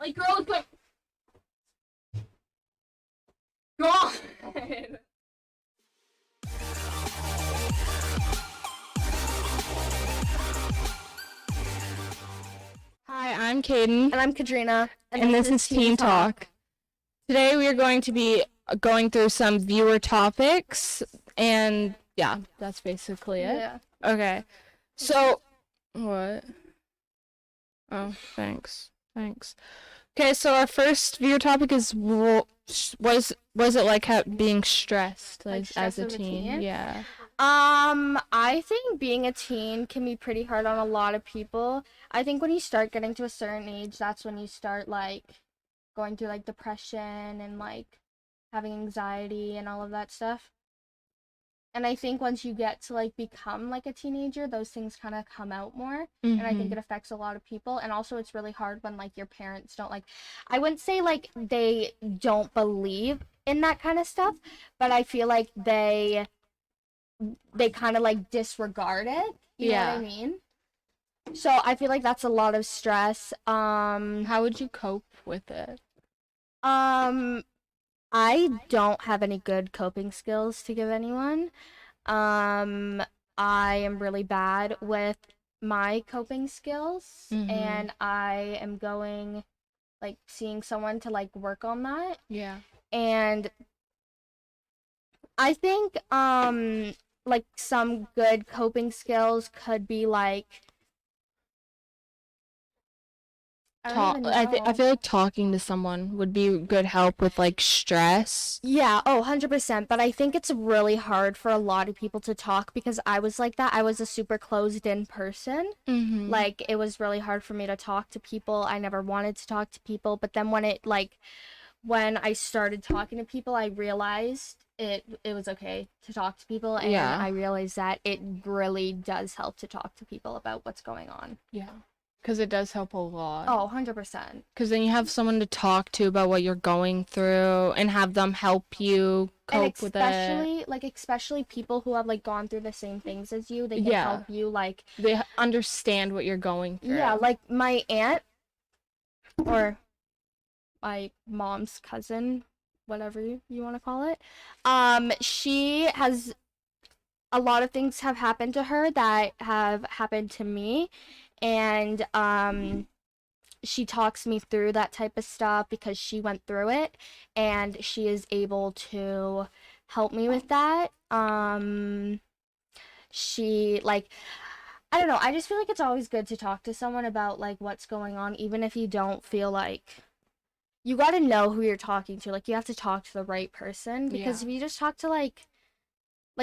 Like, girl, it's like... Go on! Hi, I'm Kaden. And I'm Kadrina. And this is Teen Talk. Today we are going to be going through some viewer topics, and yeah, that's basically it. Yeah. Okay. So, what? Oh, thanks. Okay, so our first viewer topic is was it like being stressed as a teen? Yeah. I think being a teen can be pretty hard on a lot of people. I think when you start getting to a certain age, that's when you start like going through like depression and like having anxiety and all of that stuff. And I think once you get to like become like a teenager, those things kind of come out more. And I think it affects a lot of people. And also it's really hard when like your parents don't like, I wouldn't say like they don't believe in that kind of stuff, but I feel like they kind of like disregard it. You know what I mean? So I feel like that's a lot of stress. How would you cope with it? I don't have any good coping skills to give anyone. I am really bad with my coping skills, and I am going like seeing someone to like work on that. Yeah. And I think like some good coping skills could be like I feel like talking to someone would be good help with like stress. Yeah, 100%. But I think it's really hard for a lot of people to talk because I was like that. I was a super closed in person. Like it was really hard for me to talk to people. I never wanted to talk to people. But then when I started talking to people, I realized it was okay to talk to people, and I realized that it really does help to talk to people about what's going on. Yeah. Because it does help a lot. Oh, 100%. Because then you have someone to talk to about what you're going through and have them help you cope with it. Especially people who have, like, gone through the same things as you. They can help you, like... They understand what you're going through. Yeah, like, my aunt, or my mom's cousin, whatever you want to call it, she has... A lot of things have happened to her that have happened to me. And she talks me through that type of stuff because she went through it, and she is able to help me with that. She like, I don't know, I just feel like it's always good to talk to someone about like what's going on, even if you don't feel like you got to know who you're talking to. Like you have to talk to the right person, because if you just talk to like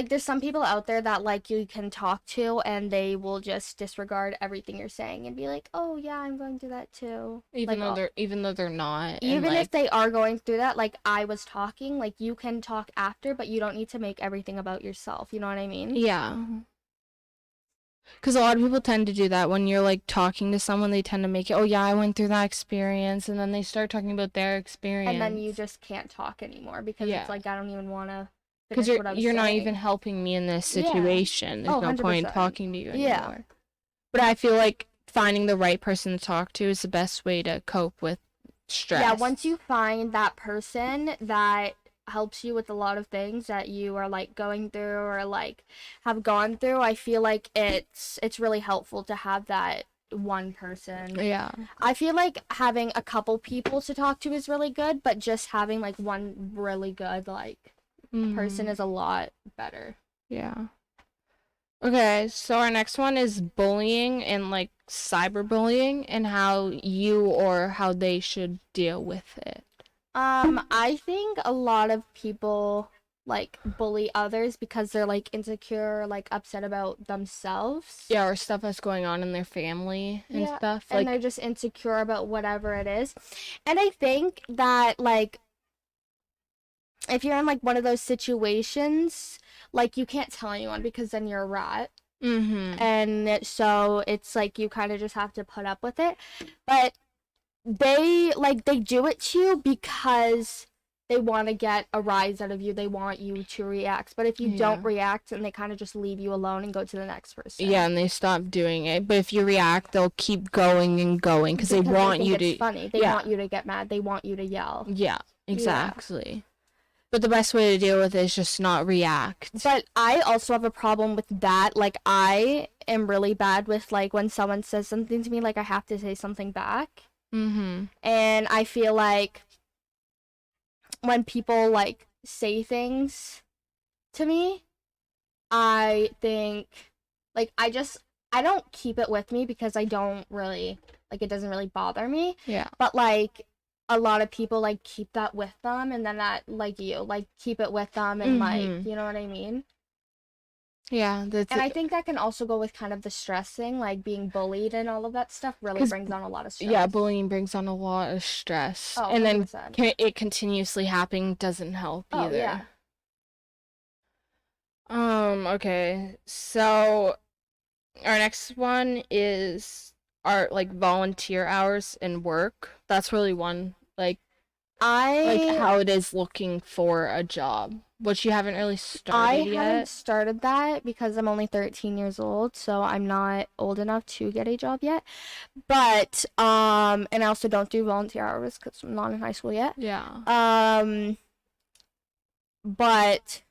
there's some people out there that like you can talk to and they will just disregard everything you're saying and be like, oh yeah, I'm going through that too. Even though they're not. Even if they are going through that, like I was talking, like you can talk after, but you don't need to make everything about yourself. You know what I mean? Yeah. Because a lot of people tend to do that when you're like talking to someone. They tend to make it, oh yeah, I went through that experience, and then they start talking about their experience. And then you just can't talk anymore because it's like, I don't even want to. Because you're not even helping me in this situation. There's no point in talking to you anymore. Yeah. But I feel like finding the right person to talk to is the best way to cope with stress. Yeah, once you find that person that helps you with a lot of things that you are like going through or like have gone through, I feel like it's really helpful to have that one person. Yeah. I feel like having a couple people to talk to is really good, but just having like one really good like person is a lot better. Yeah. Okay, so our next one is bullying and like cyberbullying and how they should deal with it. I think a lot of people like bully others because they're like insecure or like upset about themselves. Yeah, or stuff that's going on in their family and stuff. And they're just insecure about whatever it is. And I think that like if you're in like one of those situations, like you can't tell anyone because then you're a rat. And so it's like you kind of just have to put up with it. But they do it to you because they want to get a rise out of you. They want you to react. But if you don't react, and they kind of just leave you alone and go to the next person. Yeah, and they stop doing it. But if you react, they'll keep going and going because they want think you it's to. funny. They want you to get mad. They want you to yell. Yeah, exactly. But the best way to deal with it is just not react. But I also have a problem with that. Like, I am really bad with, like, when someone says something to me, like, I have to say something back. Mm-hmm. And I feel like when people, like, say things to me, I think, like, I don't keep it with me because I don't really, like, it doesn't really bother me. Yeah. But, like, a lot of people, like, keep that with them, and then that, like, keep it with them, and, like, you know what I mean? Yeah, and I think that can also go with kind of the stress thing, like being bullied and all of that stuff really brings on a lot of stress. Yeah, bullying brings on a lot of stress. Oh, and 100%. then it continuously happening doesn't help either. Yeah. Okay. So our next one is our like volunteer hours and work. That's really one like how it is looking for a job, which you haven't really started yet. I haven't started that because I'm only 13 years old, so I'm not old enough to get a job yet. But and I also don't do volunteer hours because I'm not in high school yet. Yeah. But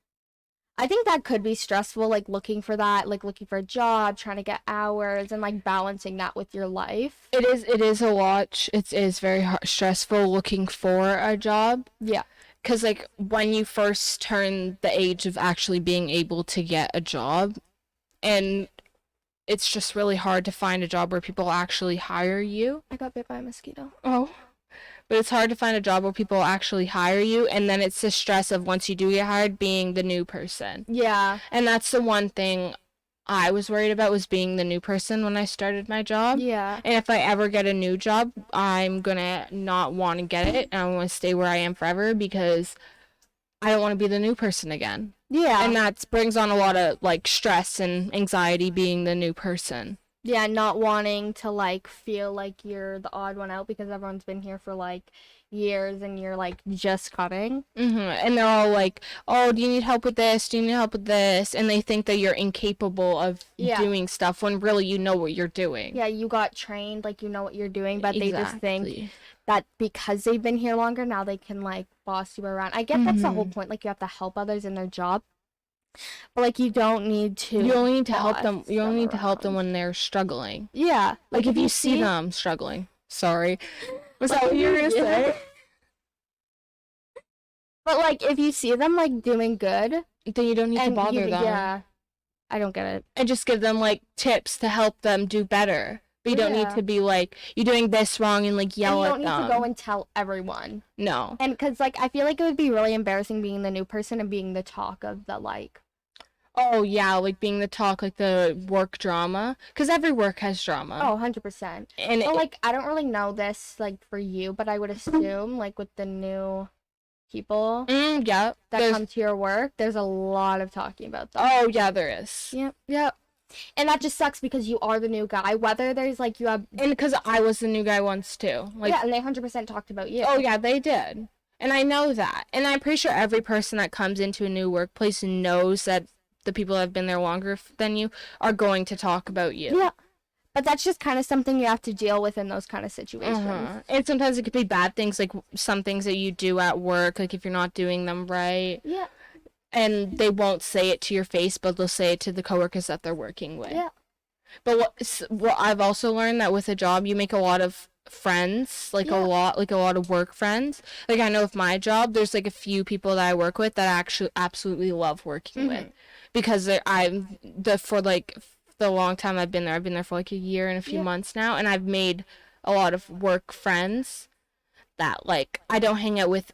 I think that could be stressful, like looking for that, like looking for a job, trying to get hours, and like balancing that with your life. It is a lot. It is very stressful looking for a job. Yeah. Because, like, when you first turn the age of actually being able to get a job, and it's just really hard to find a job where people actually hire you. I got bit by a mosquito. Oh. But it's hard to find a job where people actually hire you, and then it's the stress of once you do get hired, being the new person. Yeah. And that's the one thing I was worried about, was being the new person when I started my job. Yeah. And if I ever get a new job, I'm gonna not want to get it, and I want to stay where I am forever because I don't want to be the new person again. Yeah. And that brings on a lot of like stress and anxiety being the new person. Yeah, not wanting to like feel like you're the odd one out because everyone's been here for like years and you're like just coming. And they're all like, "Oh, do you need help with this? Do you need help with this?" And they think that you're incapable of doing stuff when really you know what you're doing. Yeah, you got trained, like you know what you're doing, but they just think that because they've been here longer, now they can like boss you around. I get that's the whole point. Like you have to help others in their job. But like you don't need to. You only need to help them. You only need to help them when they're struggling. Yeah. Like if you see them struggling. Sorry. Was that what you were gonna say? But like if you see them like doing good, then you don't need to bother them. Yeah. I don't get it. And just give them like tips to help them do better. But you don't need to be like, you're doing this wrong and like yell at them. You don't need to go and tell everyone. No. And because like I feel like it would be really embarrassing being the new person and being the talk of the like. Oh yeah, like being the talk, like the work drama. Because every work has drama. Oh, 100%. And like I don't really know this like for you, but I would assume like with the new people that come to your work, there's a lot of talking about them. Oh yeah, there is. Yep. And that just sucks because you are the new guy. Whether there's like you have, and because I was the new guy once too. Like, yeah, and they 100% talked about you. Oh yeah, they did, and I know that, and I'm pretty sure every person that comes into a new workplace knows that the people that have been there longer than you are going to talk about you. Yeah. But that's just kind of something you have to deal with in those kind of situations. And sometimes it could be bad things, like some things that you do at work, like if you're not doing them right. Yeah. And they won't say it to your face, but they'll say it to the coworkers that they're working with. Yeah. But what I've also learned, that with a job, you make a lot of friends, like a lot of work friends. Like I know with my job, there's like a few people that I work with that I actually absolutely love working with, because for like the long time I've been there for like a year and a few months now, and I've made a lot of work friends that like I don't hang out with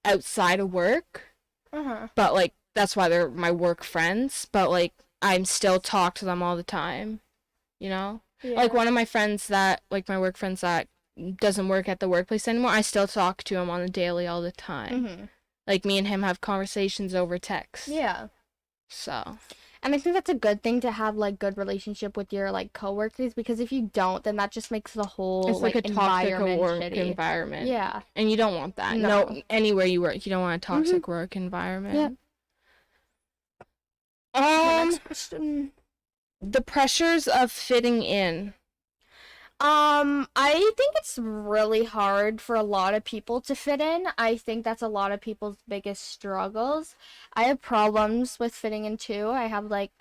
outside of work, but like that's why they're my work friends. But like I'm still talk to them all the time, you know. Like one of my friends that like my work friends that doesn't work at the workplace anymore, I still talk to him on the daily all the time. Like me and him have conversations over text. Yeah. So. And I think that's a good thing to have like good relationship with your like coworkers, because if you don't, then that just makes the whole It's like a toxic environment work shitty. environment. Yeah. And you don't want that. No. No, anywhere you work, you don't want a toxic work environment. Next question. The pressures of fitting in. I think it's really hard for a lot of people to fit in. I think that's a lot of people's biggest struggles. I have problems with fitting in too. I have like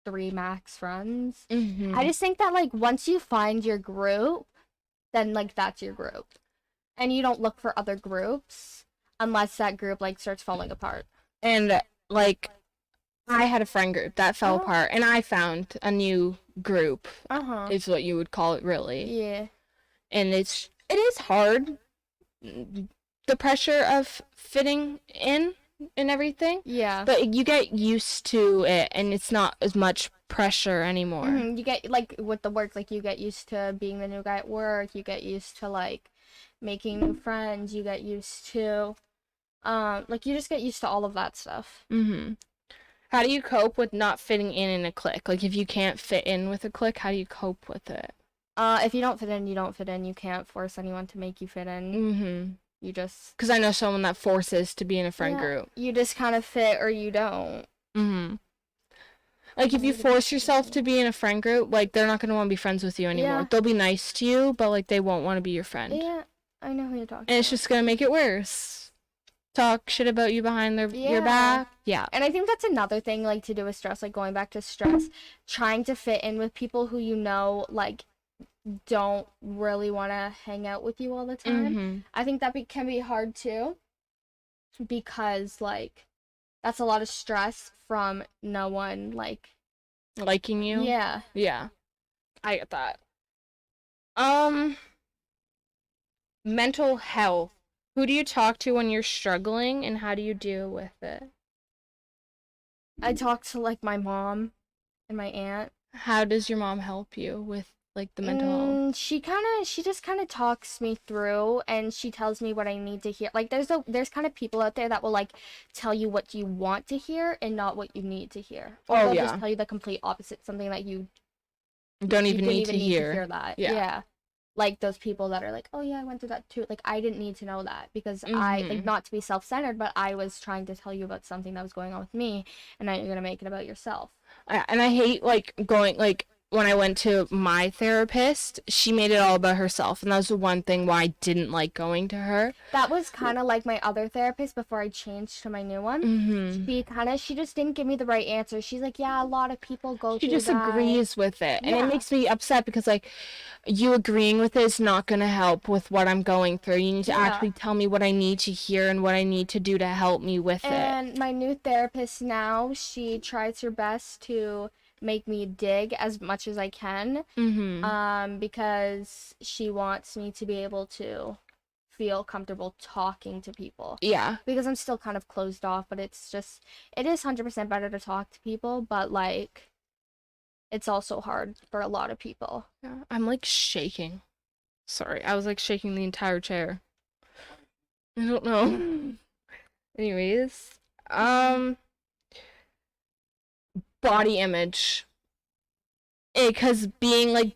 3 max friends. Mm-hmm. I just think that like once you find your group, then like that's your group. And you don't look for other groups unless that group like starts falling apart. And like I had a friend group that fell apart, and I found a new group. Is what you would call it, really. Yeah. And it is hard. The pressure of fitting in and everything. Yeah. But you get used to it, and it's not as much pressure anymore. You get like with the work, like you get used to being the new guy at work. You get used to like making new friends. You get used to, like you just get used to all of that stuff. How do you cope with not fitting in a clique? Like if you can't fit in with a clique, how do you cope with it? If you don't fit in, you don't fit in. You can't force anyone to make you fit in. You just... Because I know someone that forces to be in a friend group. You just kind of fit or you don't. Like if you force yourself to be in a friend group, like they're not going to want to be friends with you anymore. Yeah. They'll be nice to you, but like they won't want to be your friend. Yeah, I know who you're talking about. And it's just going to make it worse. Talk shit about you behind your back. Yeah. And I think that's another thing, like, to do with stress, like, going back to stress, trying to fit in with people who you know, like, don't really want to hang out with you all the time. I think that can be hard, too, because, like, that's a lot of stress from no one, like... liking you? Yeah. Yeah. I get that. Mental health. Who do you talk to when you're struggling, and how do you deal with it? I talk to, like, my mom and my aunt. How does your mom help you with, like, the mental health? She just kind of talks me through, and she tells me what I need to hear. Like, there's kind of people out there that will, like, tell you what you want to hear and not what you need to hear. Or they'll just tell you the complete opposite, something that you don't even need to hear. hear That. Yeah. Like those people that are like, oh yeah, I went through that too. Like, I didn't need to know that because I, like, not to be self-centered, but I was trying to tell you about something that was going on with me, and now you're gonna make it about yourself. And I hate, like, going, like, when I went to my therapist, she made it all about herself, and that was the one thing why I didn't like going to her. That was kind of like my other therapist before I changed to my new one. She just didn't give me the right answer. She's like, yeah, a lot of people go through that. She just agrees with it, and it makes me upset because, like, you agreeing with it is not going to help with what I'm going through. You need to actually tell me what I need to hear and what I need to do to help me with it. And my new therapist now, she tries her best to make me dig as much as I can, because she wants me to be able to feel comfortable talking to people. Yeah. Because I'm still kind of closed off, but it is 100% better to talk to people, but, like, it's also hard for a lot of people. Yeah, I'm, like, shaking. Sorry, I was, like, shaking the entire chair. I don't know. Anyways, body image. Because being, like,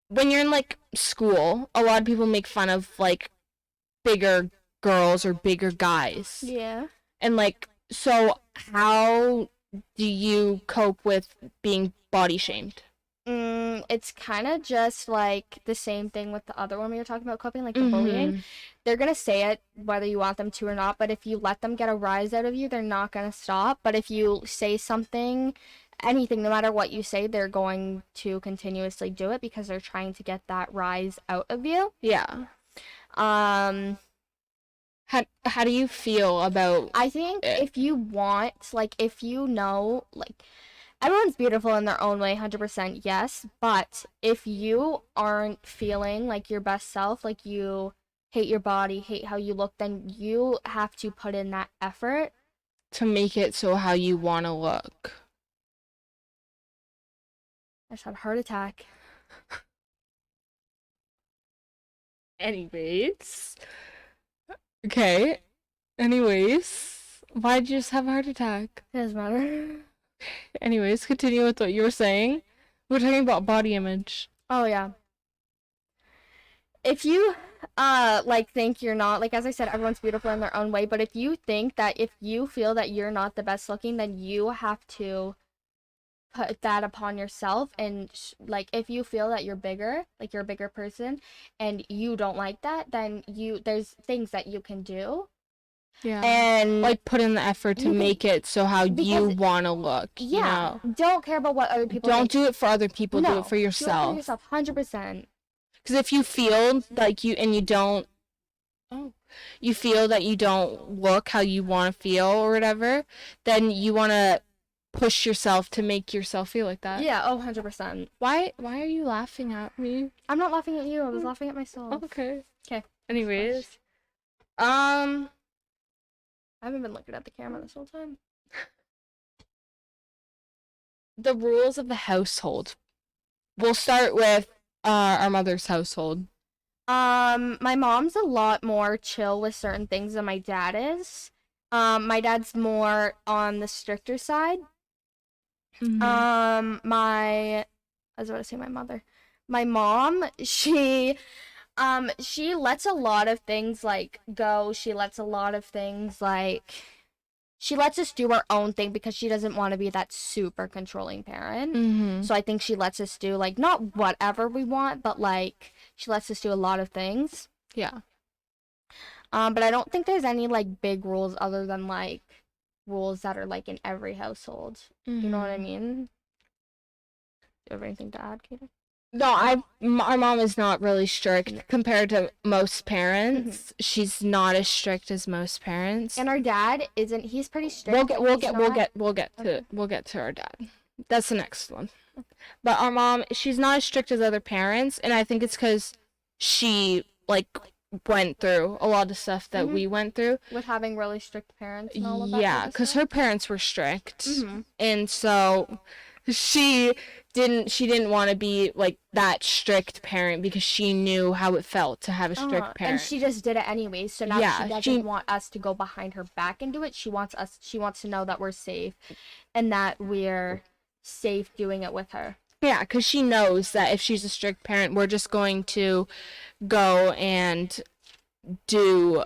when you're in, like, school, a lot of people make fun of, like, bigger girls or bigger guys. Yeah. And, like, so how do you cope with being body shamed? It's kind of just like the same thing with the other one we were talking about coping, like the bullying. They're gonna say it whether you want them to or not, but if you let them get a rise out of you, they're not gonna stop. But if you say something, anything, no matter what you say, they're going to continuously do it because they're trying to get that rise out of you. Yeah. How do you feel about I think if you want, like, if you know, like, everyone's beautiful in their own way, 100% yes, but if you aren't feeling like your best self, like you hate your body, hate how you look, then you have to put in that effort to make it so how you want to look? I just had a heart attack. Anyways. Okay. Anyways, Why'd you just have a heart attack? It doesn't matter. Anyways, continue with what you were saying. We're talking about body image. Oh yeah. If you like think you're not, like, as I said, everyone's beautiful in their own way, but if you think that, if you feel that you're not the best looking, then you have to put that upon yourself. And like, if you feel that you're bigger, like you're a bigger person, and you don't like that, then there's things that you can do. Yeah. And like put in the effort to make it so how you want to look. Yeah. You know? Don't care about what other people Don't think. do it for other people. No, do it for yourself. Do it for yourself, 100%. Because if you feel like you don't, you feel that you don't look how you want to feel or whatever, then you want to push yourself to make yourself feel like that. Yeah, 100%. Why are you laughing at me? I'm not laughing at you. I was laughing at myself. Okay. Okay. Anyways, I haven't been looking at the camera this whole time. The rules of the household. We'll start with our mother's household. My mom's a lot more chill with certain things than my dad is. My dad's more on the stricter side. Mm-hmm. I was about to say my mother. My mom, she lets a lot of things like go. She lets a lot of things like, she lets us do our own thing because she doesn't want to be that super controlling parent. Mm-hmm. So I think she lets us do, like, not whatever we want, but like, she lets us do a lot of things. Yeah. But I don't think there's any like big rules other than like rules that are like in every household. Mm-hmm. You know what I mean? Do you have anything to add, Katie? No, our mom is not really strict compared to most parents. Mm-hmm. She's not as strict as most parents. And our dad isn't. He's pretty strict. We'll get to our dad. That's the next one. But our mom, she's not as strict as other parents, and I think it's because she like went through a lot of stuff that we went through with having really strict parents and all of that. Yeah, because her parents were strict, Mm-hmm. and so she didn't want to be like that strict parent because she knew how it felt to have a strict parent. And she just did it anyways. So now she doesn't want us to go behind her back and do it. She wants to know that we're safe and that we're safe doing it with her. Yeah, because she knows that if she's a strict parent, we're just going to go and do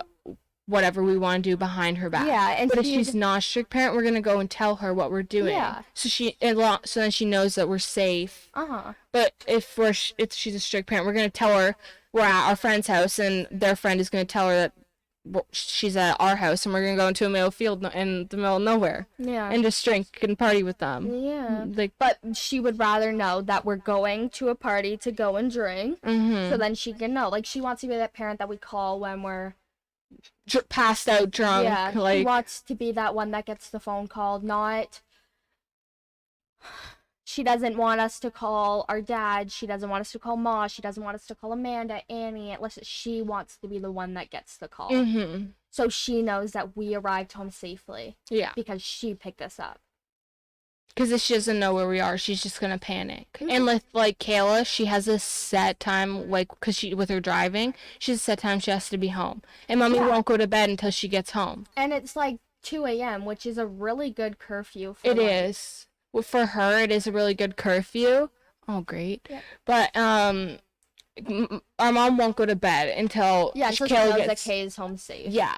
whatever we want to do behind her back. Yeah, but if she's not a strict parent, we're gonna go and tell her what we're doing. Yeah. So then she knows that we're safe. But if she's a strict parent, we're gonna tell her we're at our friend's house, and their friend is gonna tell her that she's at our house, and we're gonna go into a middle field in the middle of nowhere. Yeah. And just drink and party with them. Yeah. But she would rather know that we're going to a party to go and drink, so then she can know. Like, she wants to be that parent that we call when we're passed out drunk. Yeah, she wants to be that one that gets the phone call, not... She doesn't want us to call our dad, she doesn't want us to call Ma, she doesn't want us to call Amanda, Annie, she wants to be the one that gets the call. Mm-hmm. So she knows that we arrived home safely. Yeah. Because she picked us up. Because if she doesn't know where we are, she's just gonna panic. Mm-hmm. And with like Kayla, she has a set time, like, because with her driving, she has a set time she has to be home, and Mommy won't go to bed until she gets home. And it's like 2 a.m., which is a really good curfew. It is. Well, for her, it is a really good curfew. Oh, great. Yeah. But our mom won't go to bed until until she knows that Kay is home safe. Yeah.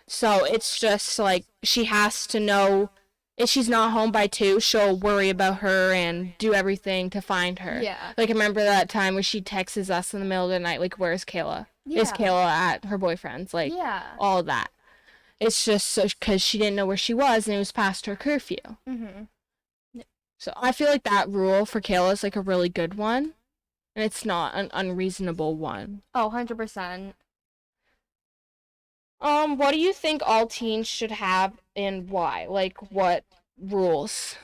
So it's just like she has to know. If she's not home by 2, she'll worry about her and do everything to find her. Yeah. Like, I remember that time where she texts us in the middle of the night, like, where's Kayla? Yeah. Is Kayla at her boyfriend's? Like, all of that. It's just so because she didn't know where she was and it was past her curfew. Mm-hmm. So I feel like that rule for Kayla is, like, a really good one. And it's not an unreasonable one. Oh, 100%. What do you think all teens should have and why? Like, what rules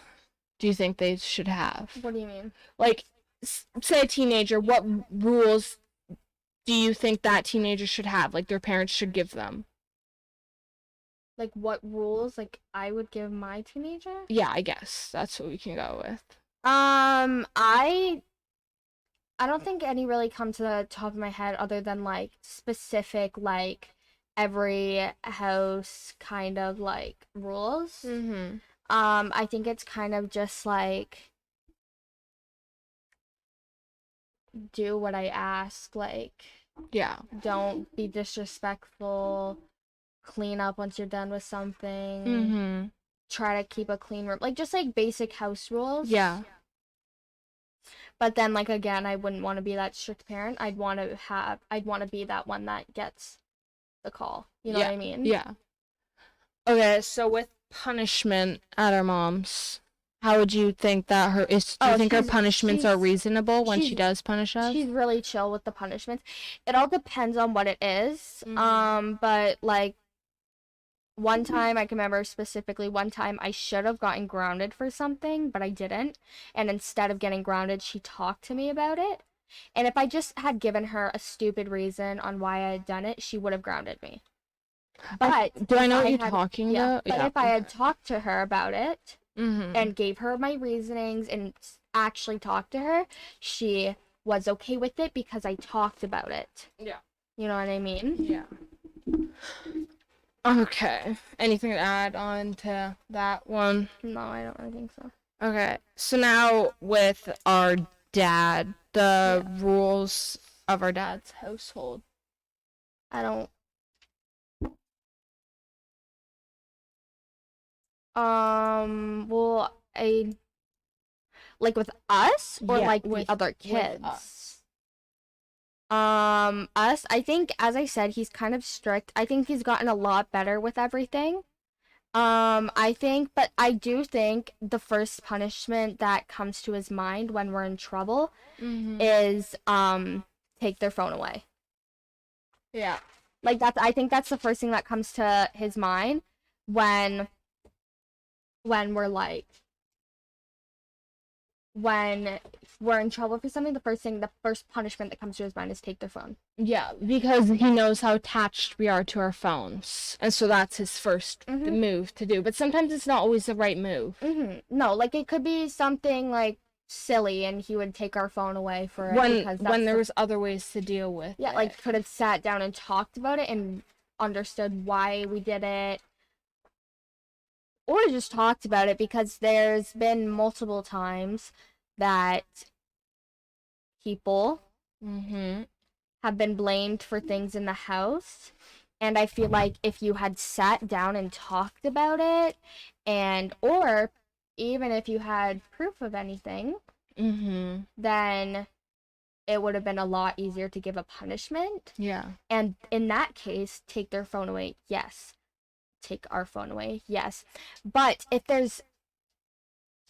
do you think they should have? What do you mean? Like, say a teenager, what rules do you think that teenager should have? Like, their parents should give them? Like, what rules, like, I would give my teenager? Yeah, I guess. That's what we can go with. I don't think any really come to the top of my head other than, like, specific, like, every house kind of like rules. Mm-hmm. I think it's kind of just like do what I ask, like Yeah. don't be disrespectful, clean up once you're done with something, Mm-hmm. try to keep a clean room, like just like basic house rules. Yeah. But then like again, I wouldn't want to be that strict parent. I'd want to be that one that gets the call. You know what Yeah. I mean? Yeah. Okay, so with punishment at our mom's, how would you think that do you Oh, think her punishments are reasonable when she she's does punish us? she's really chill with the punishments. It all depends on what it is. But like one time I can remember specifically one time I should have gotten grounded for something, but I didn't. And instead of getting grounded, she talked to me about it. And if I just had given her a stupid reason on why I had done it, she would have grounded me. But Do I know what you're had, talking yeah, about? but Yeah. if I had talked to her about it Mm-hmm. and gave her my reasonings and actually talked to her, she was okay with it because I talked about it. Yeah. You know what I mean? Yeah. Okay. Anything to add on to that one? No, I don't really think so. Okay. So now with our dad, the rules of our dad's household. I don't. Well, I like with us or Yeah, like with- the other with kids. us. Us. I think, as I said, he's kind of strict. I think he's gotten a lot better with everything. I think, but I do think the first punishment that comes to his mind when we're in trouble Mm-hmm. is take their phone away. Yeah. Like I think that's the first thing that comes to his mind when we're like when we're in trouble for something, the first punishment that comes to his mind is take their phone. Yeah, because he knows how attached we are to our phones. And so that's his first move to do. But sometimes it's not always the right move. No, like it could be something like silly and he would take our phone away for it because When there was other ways to deal with it. like could have sat down and talked about it and understood why we did it. Or just talked about it, because there's been multiple times that people have been blamed for things in the house. And I feel like if you had sat down and talked about it, or even if you had proof of anything, then it would have been a lot easier to give a punishment. Yeah. And in that case, take their phone away, yes. Take our phone away, yes. But if there's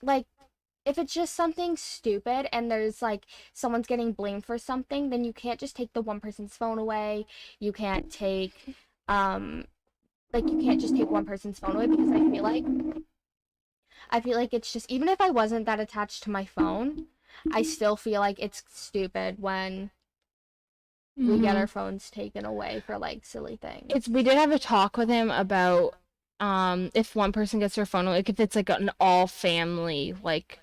like, if it's just something stupid and there's like someone's getting blamed for something, then you can't just take the one person's phone away. You can't take you can't just take one person's phone away, because I feel like it's just, even if I wasn't that attached to my phone, I still feel like it's stupid when we get our phones taken away for like silly things. We did have a talk with him about if one person gets their phone, like if it's like an all family, like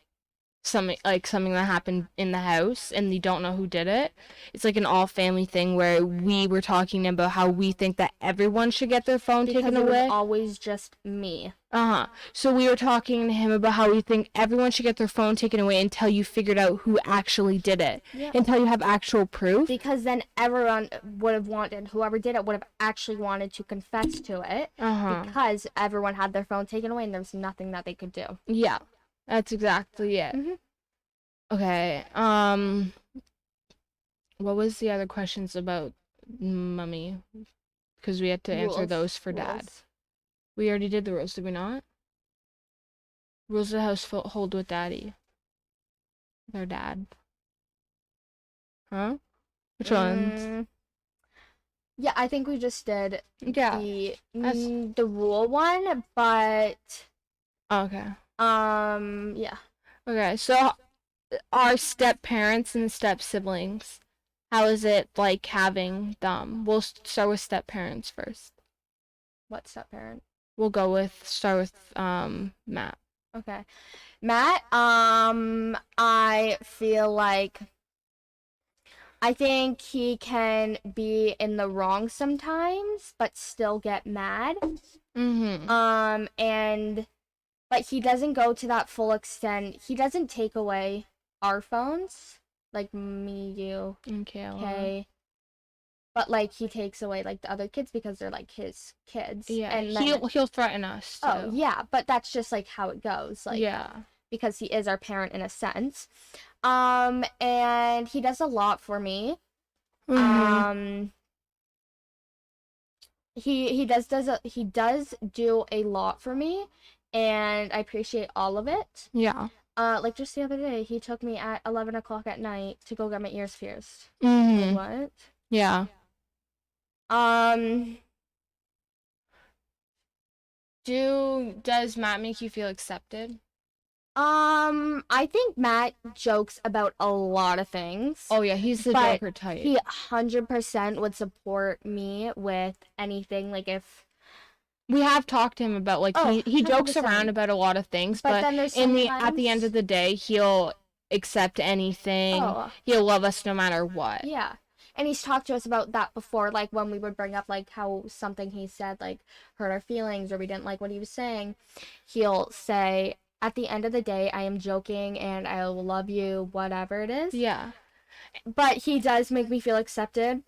something that happened in the house and you don't know who did it. It's like an all family thing where we were talking about how we think that everyone should get their phone taken away. Because it was always just me. So we were talking to him about how we think everyone should get their phone taken away until you figured out who actually did it. Yeah. Until you have actual proof. Because then everyone would have wanted, whoever did it would have actually wanted to confess to it. Because everyone had their phone taken away and there was nothing that they could do. Yeah. That's exactly it. Okay. What was the other questions about Mummy? Because we had to answer those for Dad. We already did the rules, did we not? Rules of the household with Daddy. Their dad. Huh? Which ones? Yeah, I think we just did the rule one, but okay. Yeah. Okay, so our step parents and step siblings, how is it like having them? We'll start with step parents first. What step parent? We'll start with Matt. Okay. Matt, I feel like I think he can be in the wrong sometimes, but still get mad. And but he doesn't go to that full extent. He doesn't take away our phones, like me, you, okay. But like he takes away like the other kids because they're like his kids. Yeah, and then, he'll threaten us too. oh yeah, but that's just like how it goes. Like, yeah, because he is our parent in a sense. And he does a lot for me. He does do a lot for me, and I appreciate all of it. Yeah. Like just the other day, he took me at 11 o'clock at night to go get my ears pierced. Mm-hmm. Like, what? Yeah. Does Matt make you feel accepted? I think Matt jokes about a lot of things. Oh yeah, he's the but joker type. He 100% would support me with anything. Like if we have talked to him about like he jokes around about a lot of things, but then there's at the end of the day, he'll accept anything. Oh. He'll love us no matter what. Yeah. And he's talked to us about that before, like when we would bring up like how something he said like hurt our feelings or we didn't like what he was saying. He'll say, at the end of the day, I am joking and I will love you, whatever it is. Yeah. But he does make me feel accepted.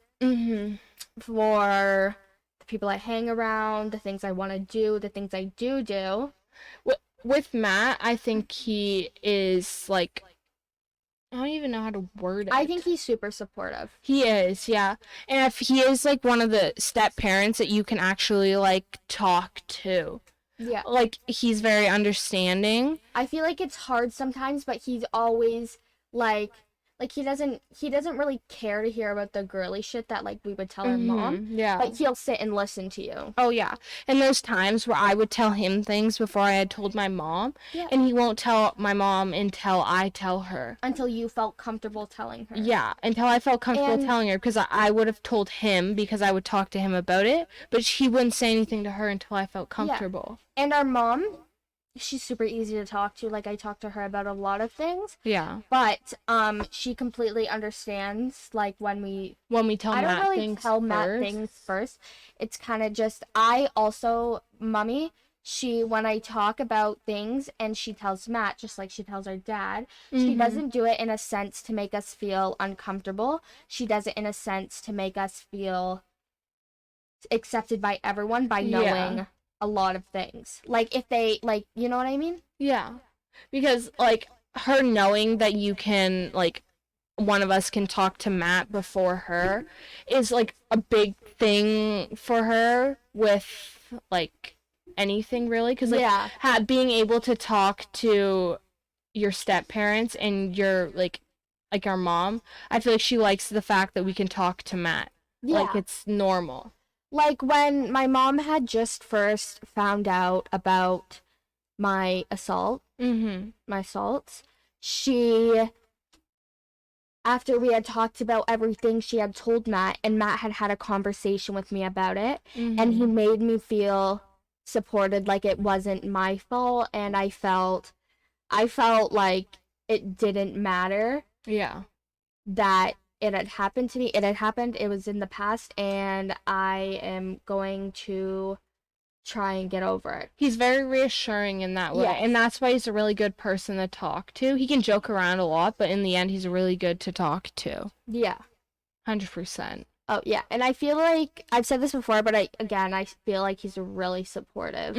For the people I hang around, the things I want to do, the things I do. With Matt, I think he is like, I don't even know how to word it. I think he's super supportive. He is, yeah. And if he is like one of the step parents that you can actually like talk to. Yeah. Like he's very understanding. I feel like it's hard sometimes, but he's always like he doesn't really care to hear about the girly shit that like we would tell our mom. Yeah. But he'll sit and listen to you. Oh yeah. And there's times where I would tell him things before I had told my mom. Yeah. And he won't tell my mom until I tell her. Until you felt comfortable telling her. Yeah, until I felt comfortable telling her, because I would have told him because I would talk to him about it, but he wouldn't say anything to her until I felt comfortable. Yeah. And our mom, she's super easy to talk to. Like I talk to her about a lot of things. Yeah. But she completely understands like when we tell Matt things. I don't really tell Matt things first. It's kind of just Mommy, when I talk about things and she tells Matt just like she tells our dad, she doesn't do it in a sense to make us feel uncomfortable. She does it in a sense to make us feel accepted by everyone by knowing a lot of things. Like if they like, you know what I mean? Yeah. Because like her knowing that you can like one of us can talk to Matt before her is like a big thing for her with like anything really, because like being able to talk to your step parents and your like our mom, I feel like she likes the fact that we can talk to Matt. Like it's normal. Like when my mom had just first found out about my assaults, after we had talked about everything, she had told Matt, and Matt had a conversation with me about it, and he made me feel supported, like it wasn't my fault, and I felt like it didn't matter. Yeah. That it had happened to me. It had happened. It was in the past, and I am going to try and get over it. He's very reassuring in that way, and that's why he's a really good person to talk to. He can joke around a lot, but in the end, he's really good to talk to. Yeah. 100%. Oh, yeah, and I feel like, I've said this before, but I feel like he's a really supportive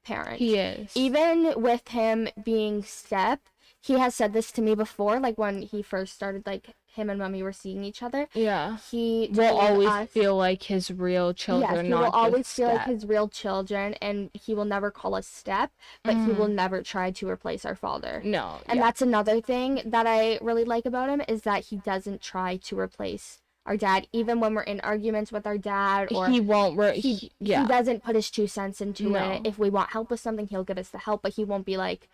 parent. He is. Even with him being step, he has said this to me before, like when he first started, like him and Mommy were seeing each other. Yeah. He will always feel like his real children. Yes, he will always feel like his real children, and he will never call us step, but he will never try to replace our father. No. And that's another thing that I really like about him, is that he doesn't try to replace our dad, even when we're in arguments with our dad, or he won't. He doesn't put his 2 cents into it. If we want help with something, he'll give us the help, but he won't be like,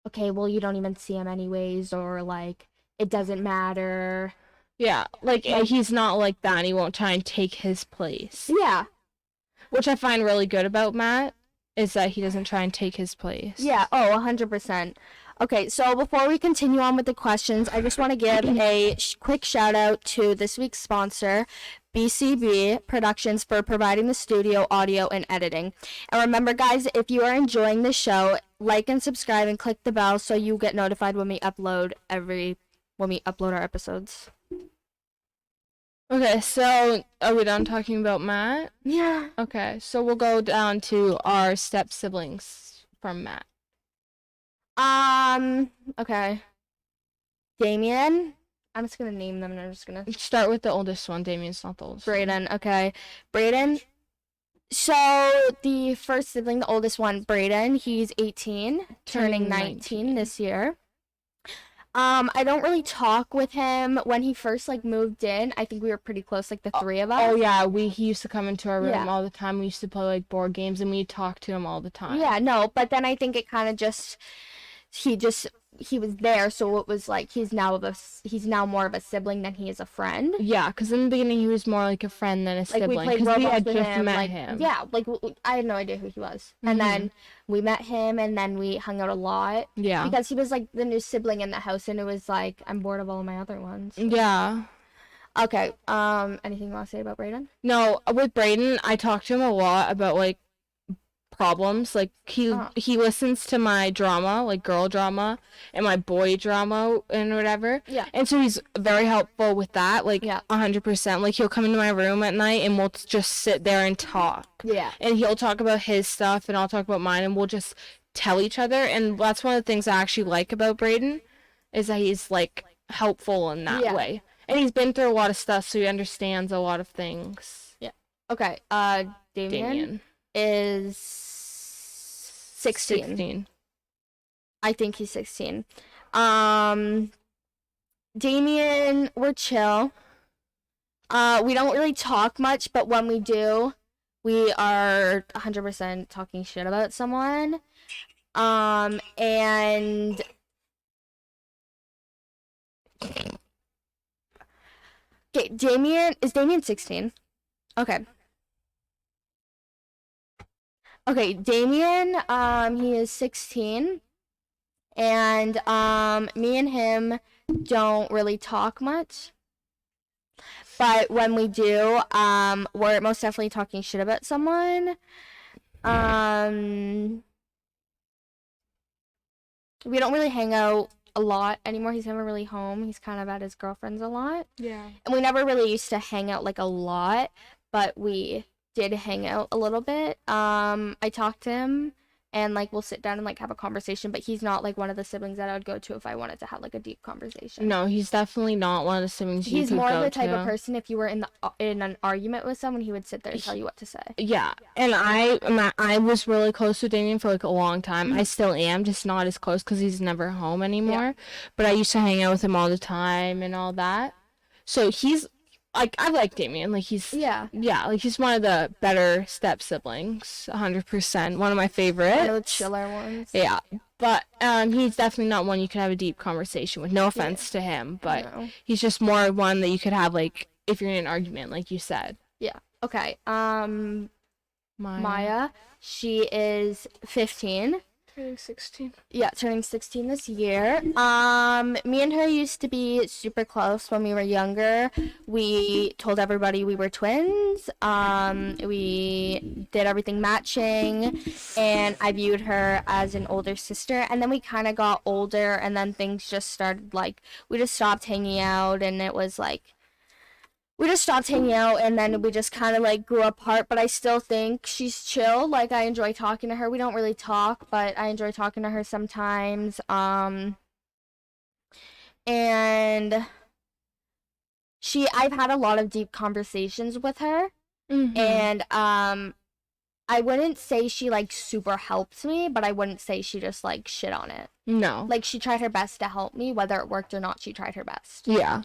okay, well, you don't even see him anyways, or like, it doesn't matter. Yeah, like he's not like that. He won't try and take his place. Yeah. Which I find really good about Matt, is that he doesn't try and take his place. Yeah, 100%. Okay, so before we continue on with the questions, I just want to give a quick shout out to this week's sponsor, BCB Productions, for providing the studio audio and editing. And remember, guys, if you are enjoying the show, like and subscribe and click the bell so you get notified when we upload our episodes. Okay, so are we done talking about Matt? Yeah. Okay, so we'll go down to our step siblings from Matt. Okay. Damien. I'm just gonna name them and I'm just gonna Start with the oldest one. Damien's not the oldest. Brayden. Okay. Brayden. So the first sibling, the oldest one, Brayden, he's 18, turning 19 this year. I don't really talk with him. When he first moved in, I think we were pretty close, the three of us. Oh yeah, he used to come into our room Yeah. all the time. We used to play board games and we talked to him all the time. Yeah, no, but then I think it kind of he was there, so it was he's now more of a sibling than he is a friend. Yeah, because in the beginning he was more like a friend than a sibling. We played because we Roblox had with just him. met him. Yeah, I had no idea who he was, and then we met him, and then we hung out a lot. Yeah. Because he was the new sibling in the house, and it was I'm bored of all of my other ones. Yeah. Okay. Anything you want to say about Brayden? No, with Brayden, I talked to him a lot about problems. He listens to my drama, girl drama, and my boy drama and whatever. Yeah. And so he's very helpful with that. Yeah. 100%. He'll come into my room at night and we'll just sit there and talk. Yeah. And he'll talk about his stuff and I'll talk about mine and we'll just tell each other. And that's one of the things I actually like about Brayden is that he's helpful in that way. And he's been through a lot of stuff, so he understands a lot of things. Yeah. Okay. Damien is 16. I think he's 16. Damien, we're chill. We don't really talk much, but when we do, we are 100% talking shit about someone. And okay, Damien 16? Okay. Okay, Damien, he is 16, and me and him don't really talk much, but when we do, we're most definitely talking shit about someone. We don't really hang out a lot anymore. He's never really home. He's kind of at his girlfriend's a lot. Yeah. And we never really used to hang out a lot, but we did hang out a little bit. I talked to him and we'll sit down and have a conversation, but he's not one of the siblings that I would go to if I wanted to have a deep conversation. No, he's definitely not one of the siblings you He's could more go of the type to. of person, if you were in an argument with someone, he would sit there and tell you what to say. Yeah, and I was really close with Damien for a long time. I still am, just not as close because he's never home anymore. Yeah. But I used to hang out with him all the time and all that. So he's I like Damien. He's he's one of the better step siblings, 100%. One of my favorites. One of the chiller ones. Yeah, but he's definitely not one you could have a deep conversation with. No offense to him, but he's just more one that you could have if you're in an argument, like you said. Yeah. Okay. Maya, she is 15. Turning 16. Yeah, turning 16 this year. Me and her used to be super close when we were younger. We told everybody we were twins. We did everything matching, and I viewed her as an older sister. And then we kind of got older, and then things just started we just stopped hanging out, and it was we just stopped hanging out, and then we just kind of grew apart. But I still think she's chill. I enjoy talking to her. We don't really talk, but I enjoy talking to her sometimes. And I've had a lot of deep conversations with her. Mm-hmm. And I wouldn't say she super helped me, but I wouldn't say she just shit on it. No. She tried her best to help me, whether it worked or not. She tried her best. Yeah.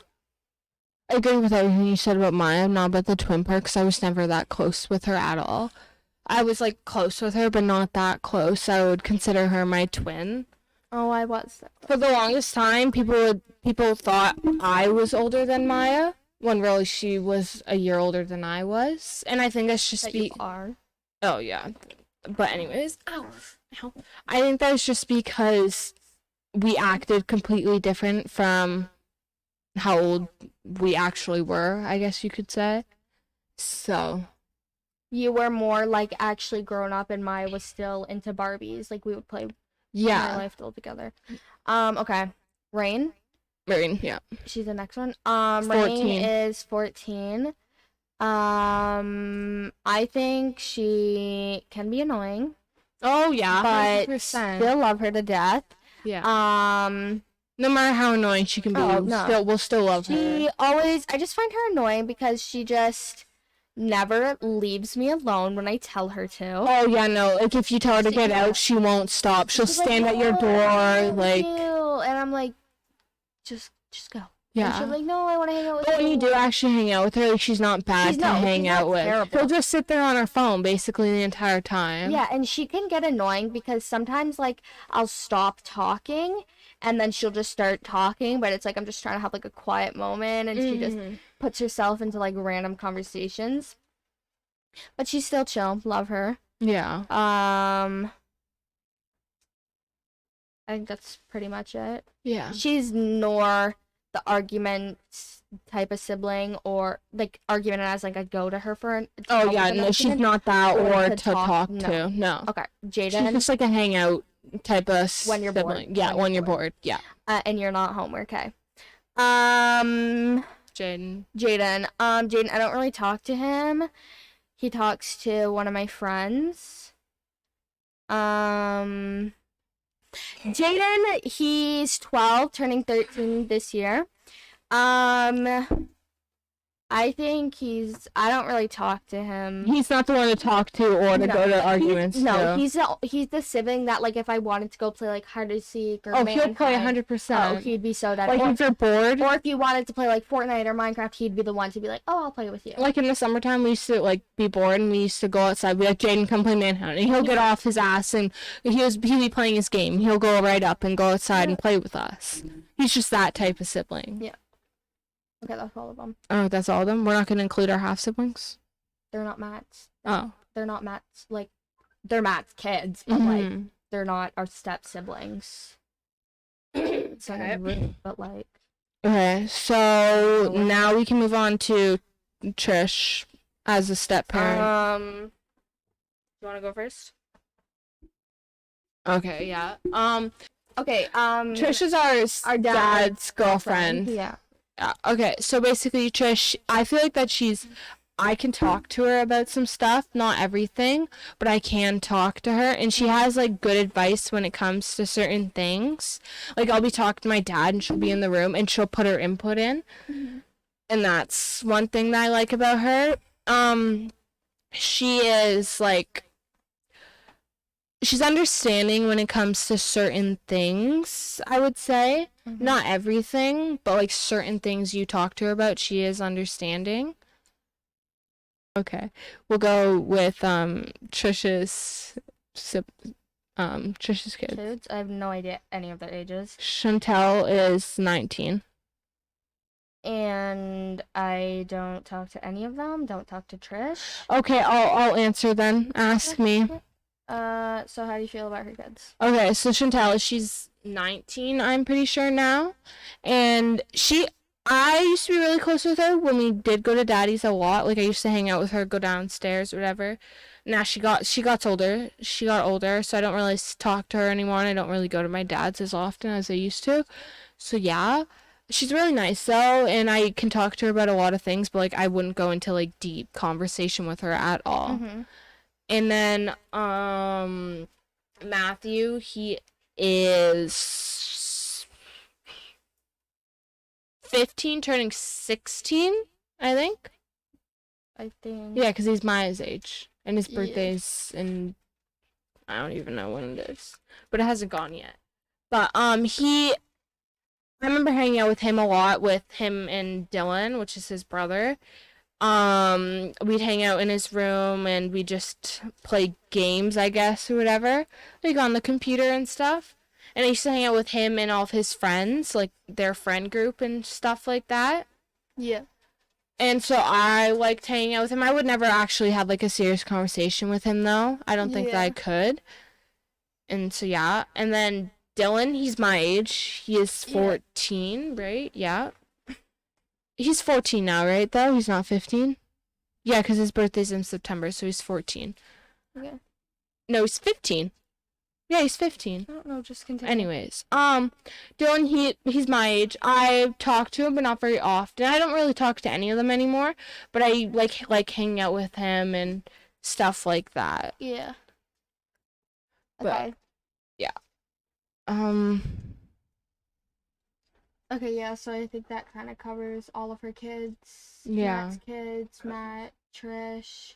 I agree with everything you said about Maya, not about the twin part, because I was never that close with her at all. I was close with her, but not that close. I would consider her my twin. Oh, I was. For the longest time, people thought I was older than Maya, when really she was a year older than I was. And I think that's just you are. Oh yeah, but anyways, ow. I think that's just because we acted completely different from how old we actually were, I guess you could say. So, You were more like actually grown up, and Maya was still into Barbies. Like we would play My yeah. Life all together. Okay. Rain. Marine, yeah. She's the next one. 14. Rain is 14. I think she can be annoying, Oh, yeah. but 100%. still love her to death. Yeah. No matter how annoying she can be, Oh, no. we'll still love her. She always, I just find her annoying because she just never leaves me alone when I tell her to. Oh, yeah, no. Like, if you tell her to get out, she won't stop. She'll She's stand like, at your "No, door, I like... want you." And I'm like, just go. And Yeah. she's like, no, I want to hang out with But when you you. do actually hang out with her, like, she's not bad She's to hang not out with. terrible. She'll just sit there on her phone basically the entire time. Yeah, and she can get annoying because sometimes, like, I'll stop talking and then she'll just start talking, but it's like I'm just trying to have, like, a quiet moment, and she just puts herself into, like, random conversations. But she's still chill. Love her. Yeah. I think that's pretty much it. Yeah. She's nor the argument type of sibling, or like argument as like I go to her for Oh yeah, no, she's not that or to talk no. to. No. Okay, She's Jaden, just like a hangout type of when you're bored. sibling. Yeah, when you're bored. Yeah. And you're not home. Okay. Jaden. Jaden, I don't really talk to him. He talks to one of my friends. Jaden, he's 12, turning 13 this year. I think I don't really talk to him. He's not the one to talk to or to go to arguments He's the sibling that, like, if I wanted to go play, like, hide and seek or he'll play 100%. Oh, he'd be so dead. Like, if you're bored. Or if you wanted to play, like, Fortnite or Minecraft, he'd be the one to be like, oh, I'll play with you. Like, in the summertime, we used to, like, be bored, and we used to go outside. We'd be like, Jaden, come play Manhunt. And he'll get off his ass, and he'll be playing his game. He'll go right up and go outside and play with us. He's just that type of sibling. Yeah. Okay, that's all of them. Oh, that's all of them? We're not going to include our half-siblings? They're not Matt's. Oh. They're not Matt's, like, they're Matt's kids, but, like, they're not our step-siblings. It's not rude, but, like... Okay, so now we can move on to Trish as a step-parent. You want to go first? Okay, yeah. Okay, Trish is our dad's girlfriend. Yeah. Okay, so basically, Trish, I feel like that I can talk to her about some stuff, not everything, but I can talk to her, and she has, like, good advice when it comes to certain things. Like, I'll be talking to my dad, and she'll be in the room, and she'll put her input in, and that's one thing that I like about her. She is, like, she's understanding when it comes to certain things, I would say. Not everything, but, like, certain things you talk to her about, she is understanding. Okay. We'll go with Trish's kids. I have no idea any of their ages. Chantel is 19. And I don't talk to any of them. Don't talk to Trish. Okay, I'll answer then. Ask me. So how do you feel about her kids? Okay, so Chantel, she's 19, I'm pretty sure now. And I used to be really close with her when we did go to Daddy's a lot. Like, I used to hang out with her, go downstairs, whatever. Now she got older. She got older, so I don't really talk to her anymore, and I don't really go to my dad's as often as I used to. So yeah, she's really nice though, and I can talk to her about a lot of things, but, like, I wouldn't go into, like, deep conversation with her at all. And then Matthew, he is 15, turning 16, I think. Yeah, because he's Maya's age, and his birthday's in, I don't even know when it is, but it hasn't gone yet. But I remember hanging out with him a lot, with him and Dylan, which is his brother. We'd hang out in his room, and we just play games, I guess, or whatever, like on the computer and stuff. And I used to hang out with him and all of his friends, like their friend group and stuff like that. Yeah. And so I liked hanging out with him. I would never actually have, like, a serious conversation with him, though. I don't think that I could. And so, yeah. And then Dylan, he's my age. He is Yeah. 14, right? Yeah. He's 14 now, right, though? He's not 15? Yeah, because his birthday's in September, so he's 14. Okay. No, he's 15. Yeah, he's 15. I don't know, just continue. Anyways, Dylan, he's my age. I talk to him, but not very often. I don't really talk to any of them anymore, but I like hanging out with him and stuff like that. Yeah. But Okay. yeah. Okay, yeah, so I think that kind of covers all of her kids. Yeah. Matt's kids, Matt, Trish.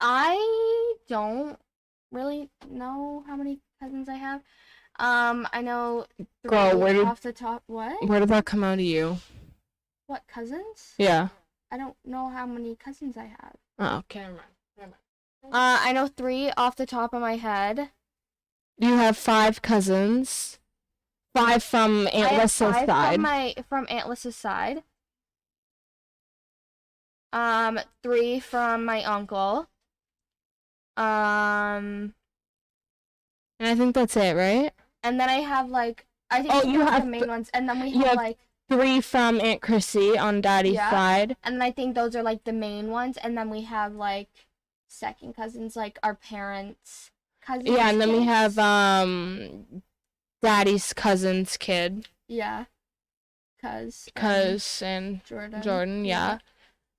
I don't really know how many cousins I have. I know Girl, three off the top. What? Where did that come out of you? What, cousins? Yeah. I don't know how many cousins I have. Oh, okay, never mind. I know three off the top of my head. You have 5 cousins. 5 from Aunt I have Lissa's 5 side. from Aunt Lissa's side. 3 from my uncle. And I think that's it, right? And then I have like I think Oh, you those are have the main ones. And then we you have have like 3 from Aunt Chrissy on Daddy's Yeah. side. And then I think those are like the main ones. And then we have like second cousins, like our parents' cousins. Yeah, and then we kids. have Daddy's cousin's kid. Yeah. Cuz And Jordan. Jordan, yeah.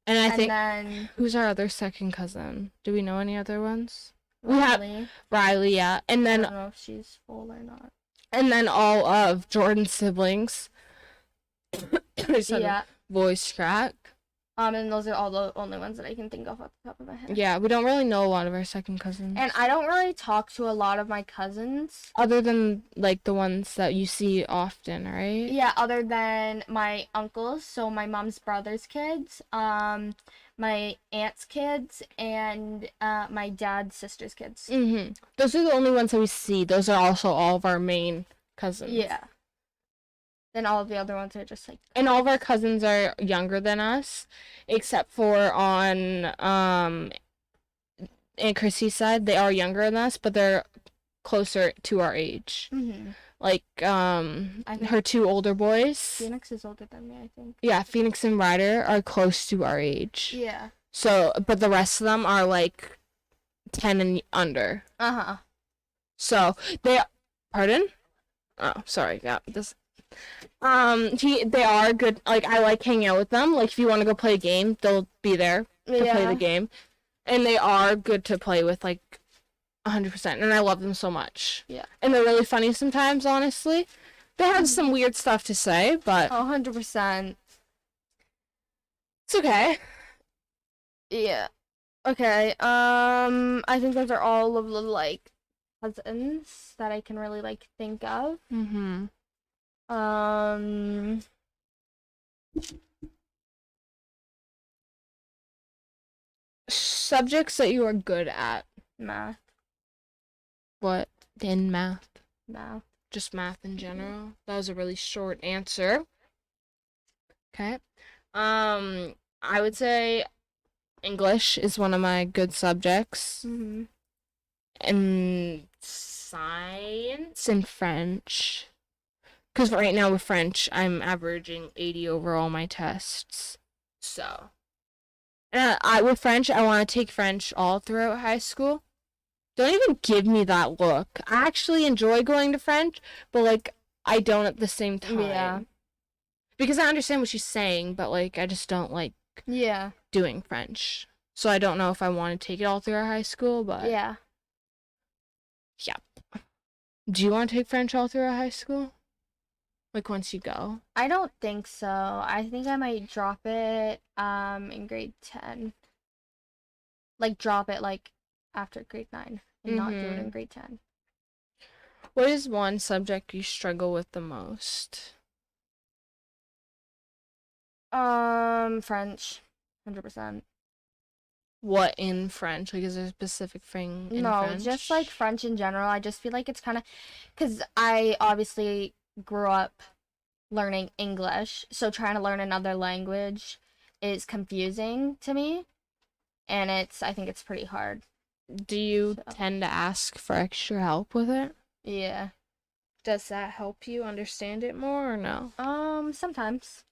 And I And think then who's our other second cousin? Do we know any other ones? Riley. We have Riley, yeah. And I then don't know if she's full or not. all of Jordan's siblings. Yeah. Voice crack. And those are all the only ones that I can think of off the top of my head. Yeah, we don't really know a lot of our second cousins. And I don't really talk to a lot of my cousins. Other than like the ones that you see often, right? Yeah, other than my uncles, so my mom's brother's kids, my aunt's kids, and my dad's sister's kids. Those are the only ones that we see. Those are also all of our main cousins. Yeah. Then all of the other ones are just like. And all of our cousins are younger than us, except for on Aunt Chrissy's side. They are younger than us, but they're closer to our age. Like her 2 older boys. Phoenix is older than me, I think. Yeah, Phoenix and Ryder are close to our age. Yeah. So, but the rest of them are like 10 and under. So they, pardon? Oh, sorry. Yeah, this. They are good. Like, I like hanging out with them. Like, if you want to go play a game, they'll be there to play the game. And they are good to play with, like, 100%. And I love them so much. Yeah. And they're really funny sometimes, honestly. They have some weird stuff to say, but 100%. It's okay. Yeah. Okay. I think those are all of the like cousins that I can really like think of. Subjects that you are good at. Math. What? In math? Math. Just math in general? That was a really short answer. Okay. I would say English is one of my good subjects. And science and French. Because right now with French, I'm averaging 80 over all my tests. So. And with French, I want to take French all throughout high school. Don't even give me that look. I actually enjoy going to French, but, like, I don't at the same time. Yeah. Because I understand what she's saying, but, like, I just don't like doing French. So I don't know if I want to take it all through our high school, but... Yeah. Yeah. Do you want to take French all through our high school? Like, once you go? I don't think so. I think I might drop it in grade 10. Like, drop it, like, after grade 9. And not do it in grade 10. What is one subject you struggle with the most? French. 100%. What in French? Like, is there a specific thing in French? No, just, like, French in general. I just feel like it's kind of... Because I obviously grew up learning English, so trying to learn another language is confusing to me. And I think it's pretty hard. do you So. tend to ask for extra help with it? Yeah. Does that help you understand it more or no? Sometimes.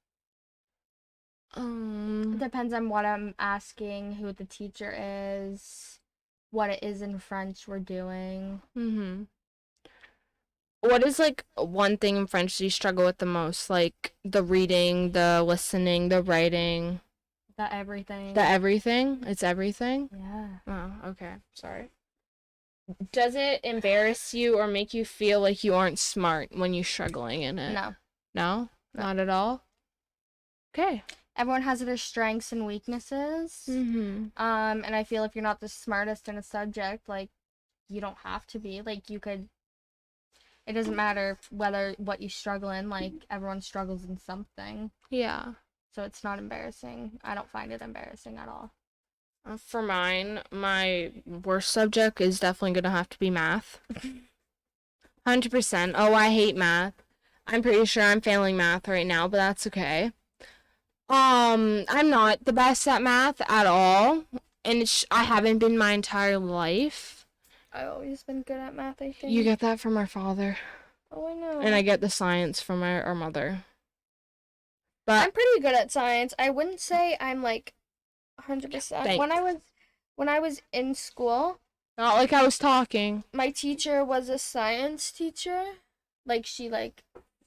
It depends on what I'm asking, who the teacher is, what it is in French we're doing. What is like one thing in French you struggle with the most? Like the reading, the listening, the writing, The everything. the everything? It's everything? Yeah. Oh, okay. Sorry. Does it embarrass you or make you feel like you aren't smart when you're struggling in it? No. No? Not at all? Okay. Everyone has their strengths and weaknesses. And I feel if you're not the smartest in a subject, like, you don't have to be. Like, you could. It doesn't matter what you struggle in. Like, everyone struggles in something. Yeah. So it's not embarrassing. I don't find it embarrassing at all. For mine, my worst subject is definitely going to have to be math. 100%. Oh, I hate math. I'm pretty sure I'm failing math right now, but that's okay. I'm not the best at math at all, and I haven't been my entire life. I've always been good at math, I think. You get that from our father. Oh, I know. And I get the science from our mother. But I'm pretty good at science. I wouldn't say I'm like 100%. Thanks. When I was in school, not like I was talking. my teacher was a science teacher. Like, she like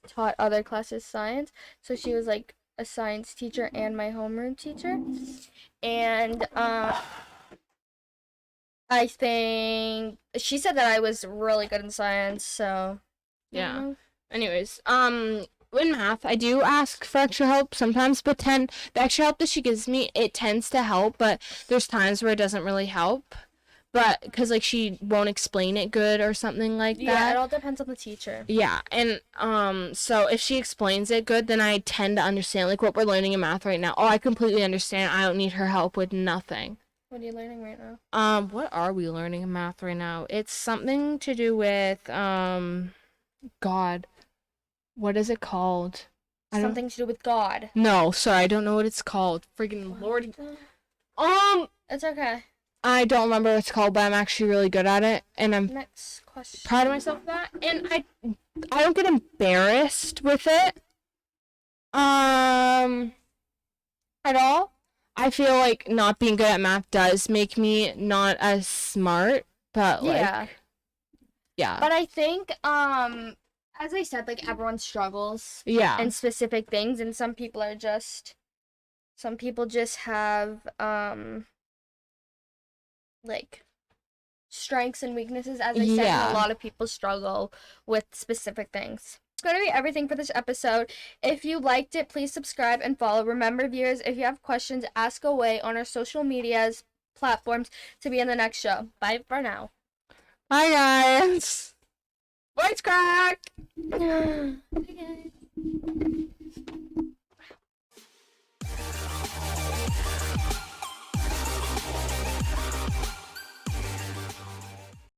taught other classes science. So she was like a science teacher and my homeroom teacher. And I think she said that I was really good in science, so yeah. Anyways, in math, I do ask for extra help sometimes, but the extra help that she gives me, it tends to help, but there's times where it doesn't really help. But because like she won't explain it good or something like that. Yeah, it all depends on the teacher. Yeah, and so if she explains it good, then I tend to understand like what we're learning in math right now. Oh, I completely understand. I don't need her help with nothing. What are you learning right now? What are we learning in math right now? It's something to do with God. What is it called? Something to do with God. No, sorry, I don't know what it's called. Friggin' Lord. It's okay. I don't remember what it's called, but I'm actually really good at it, and I'm Next question. proud of myself for that. And I don't get embarrassed with it. At all. I feel like not being good at math does make me not as smart, but like yeah. But I think as I said, like, everyone struggles in specific things, and some people just have like strengths and weaknesses, as I said, and a lot of people struggle with specific things. It's going to be everything for this episode. If you liked it, please subscribe and follow. Remember, viewers, if you have questions, ask away on our social medias platforms to be in the next show. Bye for now. Bye, guys. Voice crack. Bye, guys.